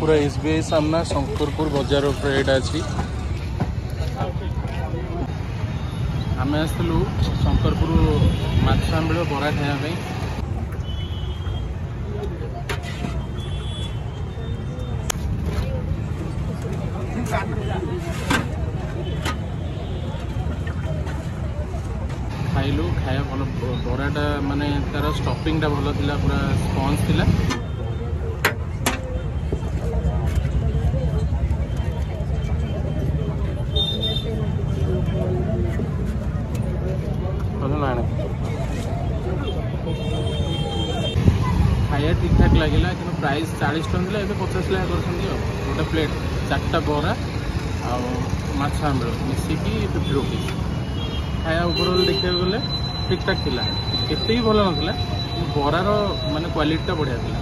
पूरा एसबीआई सामना शंकरपुर बजार उपर एटा अछि। आम आसलु शंकरपुर माछ आंबिल बरा खाया खाइलु खाया भल बराटा माने तार स्टफिंग भल थिला पूरा स्पंज थिला। खाया ठीक ठाक लगे कि प्राइस 40 टଙ୍କା ए 50 लाख कर गोटे प्लेट 4टा बरा आछ आंबिल मिसिकी 50 रुपीज। खाया ओवरऑल देखा गले ठीक ठाक थिला, एते भी भल ना बरार माने क्वालिटी बढ़िया थिला।